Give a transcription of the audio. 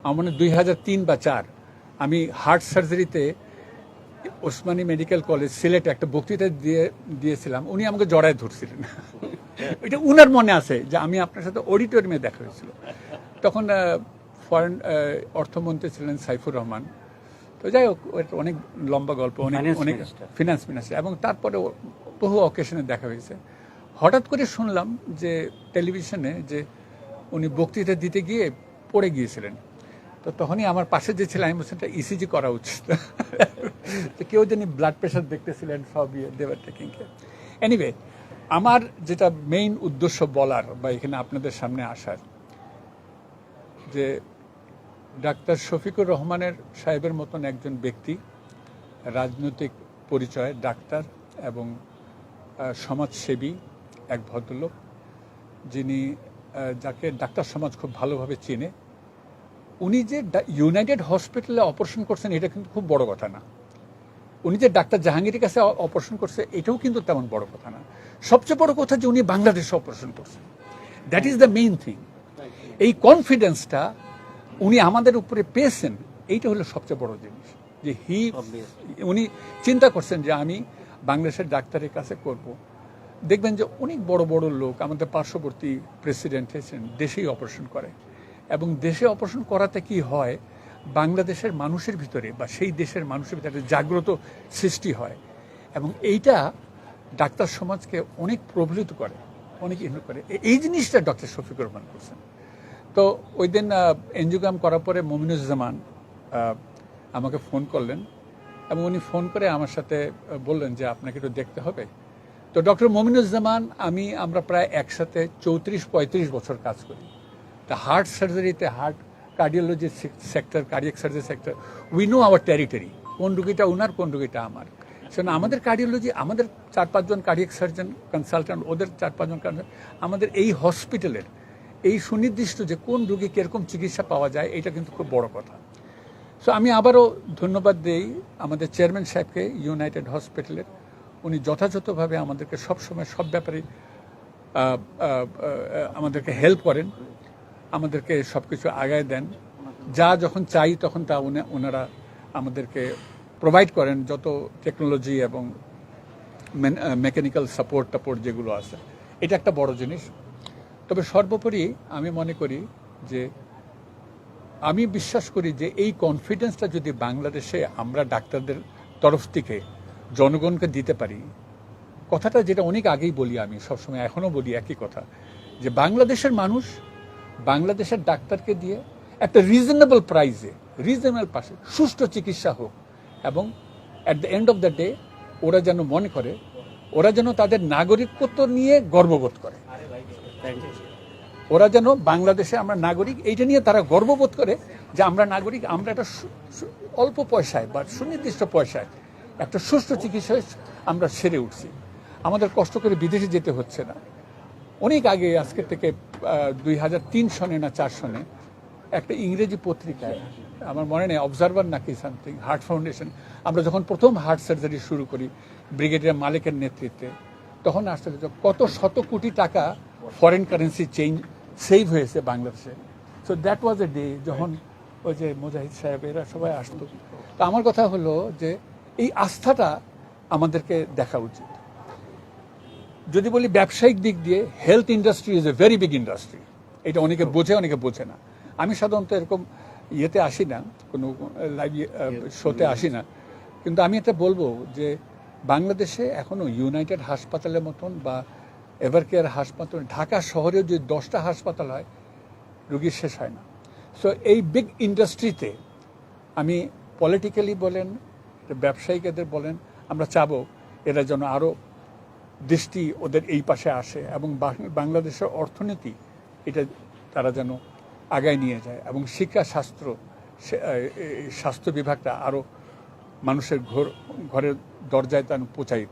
আমার মনে 2003 বা 2004 আমি হার্ট সার্জারিতে ওসমানী মেডিকেল কলেজ সিলেটে একটা বক্তৃতা দিয়েছিলাম। উনি আমাকে জড়ায় ধরছিলেন। এটা উনার মনে আছে যে আমি আপনার সাথে অডিটোরিয়ামে দেখা হয়েছিল। তখন ফরেন অর্থমন্ত্রী ছিলেন সাইফুর রহমান। তো যাই হোক, অনেক লম্বা গল্প, অনেক ফিনান্স মিনিস্টার, এবং তারপরে বহু অকেশনে দেখা হয়েছে। হঠাৎ করে শুনলাম যে টেলিভিশনে যে উনি বক্তৃতা দিতে গিয়ে পড়ে গিয়েছিলেন। তো তখনই আমার পাশে যে ছিলেন, আমি বলছি ইসিজি করা উচিত। তো কেউ জানি ব্লাড প্রেশার দেখতেছিলেন, সব দেওয়ার টেকিং কেয়ার। এনিওয়ে, আমার যেটা মেইন উদ্দেশ্য বলার বা এখানে আপনাদের সামনে আসার, যে ডাক্তার শফিকুর রহমানের সাহেবের মতন একজন ব্যক্তি, রাজনৈতিক পরিচয়, ডাক্তার এবং সমাজসেবী এক ভদ্রলোক, যিনি যাকে ডাক্তার সমাজ খুব ভালোভাবে চেনে। উনি যে ইউনাইটেড হসপিটালে অপারেশন করছেন, এটা কিন্তু খুব বড় কথা না। উনি যে ডাক্তার জাহাঙ্গীরের কাছে অপারেশন করছে, এটাও কিন্তু তেমন বড় কথা না। সবচেয়ে বড় কথা যে উনি বাংলাদেশে অপারেশন করছেন, that is the main thing. এই কনফিডেন্সটা উনি আমাদের উপরে পেয়েছেন, এইটা হলো সবচেয়ে বড় জিনিস। যে উনি চিন্তা করছেন যে আমি বাংলাদেশের ডাক্তারের কাছে করব। দেখবেন যে অনেক বড় বড় লোক, আমাদের পার্শ্ববর্তী প্রেসিডেন্ট হয়েছেন, দেশেই অপারেশন করে, এবং দেশে অপারেশন করাতে কি হয়, বাংলাদেশের মানুষের ভিতরে বা সেই দেশের মানুষের ভিতরে জাগ্রত সৃষ্টি হয়, এবং এইটা ডাক্তার সমাজকে অনেক প্রভাবিত করে, অনেক ইনভলভ করে। এই জিনিসটা ডক্টর শফিকুর রহমান করছেন। তো ওই দিন এনজিওগ্রাম করার পরে মমিনুজ্জামান আমাকে ফোন করলেন, এবং উনি ফোন করে আমার সাথে বললেন যে আপনাকে একটু দেখতে হবে। তো ডক্টর মমিনুজ্জামান আমরা প্রায় একসাথে 34-35 বছর কাজ করি। তা হার্ট সার্জারিতে, heart cardiology sector, cardiac surgery sector, we know our territory. কোন রুগীটা ওনার, কোন রুগীটা আমার। সেজন্য আমাদের কার্ডিওলজি, আমাদের 4-5 জন কার্ডিয়াক সার্জন কনসালট্যান্ট, ওদের 4-5 জন কনসালট্যান্ট, আমাদের এই হসপিটালের এই সুনির্দিষ্ট যে কোন রুগী কীরকম চিকিৎসা পাওয়া যায়, এটা কিন্তু খুব বড় কথা। সো আমি আবারও ধন্যবাদ দিই আমাদের চেয়ারম্যান সাহেবকে, ইউনাইটেড হসপিটালের। উনি যথাযথভাবে আমাদেরকে সবসময় সব ব্যাপারে আমাদেরকে হেল্প করেন, আমাদেরকে সব কিছু আগায় দেন। যা যখন চাই তখন তা ওনারা আমাদেরকে প্রোভাইড করেন, যত টেকনোলজি এবং মেকানিক্যাল সাপোর্ট যেগুলো আছে। এটা একটা বড় জিনিস। তবে সর্বোপরি আমি মনে করি যে, আমি বিশ্বাস করি যে এই কনফিডেন্সটা যদি বাংলাদেশে আমরা ডাক্তারদের তরফ থেকে জনগণকে দিতে পারি, কথাটা যেটা অনেক আগেই বলি, আমি সবসময় এখনও বলি একই কথা, যে বাংলাদেশের মানুষ বাংলাদেশের ডাক্তারকে দিয়ে একটা রিজনেবল প্রাইসে, রিজনেবল পাশে সুষ্ঠু চিকিৎসা হোক, এবং at the end of the day ওরা যেন মনে করে, ওরা যেন তাদের নাগরিকত্ব নিয়ে গর্ববোধ করে, ওরা যেন বাংলাদেশে আমরা নাগরিক, এইটা নিয়ে তারা গর্ববোধ করে যে আমরা নাগরিক, আমরা একটা অল্প পয়সায় বা সুনির্দিষ্ট পয়সায় একটা সুষ্ঠু চিকিৎসায় আমরা সেরে উঠছি। আমাদের কষ্ট করে বিদেশে যেতে হচ্ছে না। অনেক আগে, আজকে থেকে 2003 সনে না 4 সনে, একটা ইংরেজি পত্রিকায়, আমার মনে নেই, অবজারভার নাকি সামথিং, হার্ট ফাউন্ডেশন, আমরা যখন প্রথম হার্ট সার্জারি শুরু করি ব্রিগেডিয়ার মালিকের নেতৃত্বে, তখন আসলে কত শত কোটি টাকা ফরেন কারেন্সি সেভ হয়েছে বাংলাদেশে। So that was a day যখন ওই যে মুজাহিদ সাহেব এরা সবাই আসতো। তো আমার কথা হলো যে এই আস্থাটা আমাদেরকে দেখা উচিত। যদি বলি ব্যবসায়িক দিক দিয়ে, health industry is a very big industry. এটা অনেকে বোঝে, অনেকে বোঝে না। আমি সাধারণত এরকম ইয়েতে আসি না, কোনো লাইভ শোতে আসি না, কিন্তু আমি এটা বলবো যে বাংলাদেশে এখনও ইউনাইটেড হাসপাতালের মতন বা এভারকেয়ার হাসপাতাল, ঢাকা শহরেও যদি 10টা হাসপাতাল হয়, রুগী শেষ হয় না। সো এই বিগ ইন্ডাস্ট্রিতে আমি পলিটিক্যালি বলেন, ব্যবসায়িকদের বলেন, আমরা চাবো এরা যেন আরও দৃষ্টি ওদের এই পাশে আসে, এবং বাংলাদেশের অর্থনীতি এটা তারা যেন আগায় নিয়ে যায়, এবং শিক্ষা, স্বাস্থ্য বিভাগটা আরও মানুষের ঘরের দরজায় তার পৌঁছায়।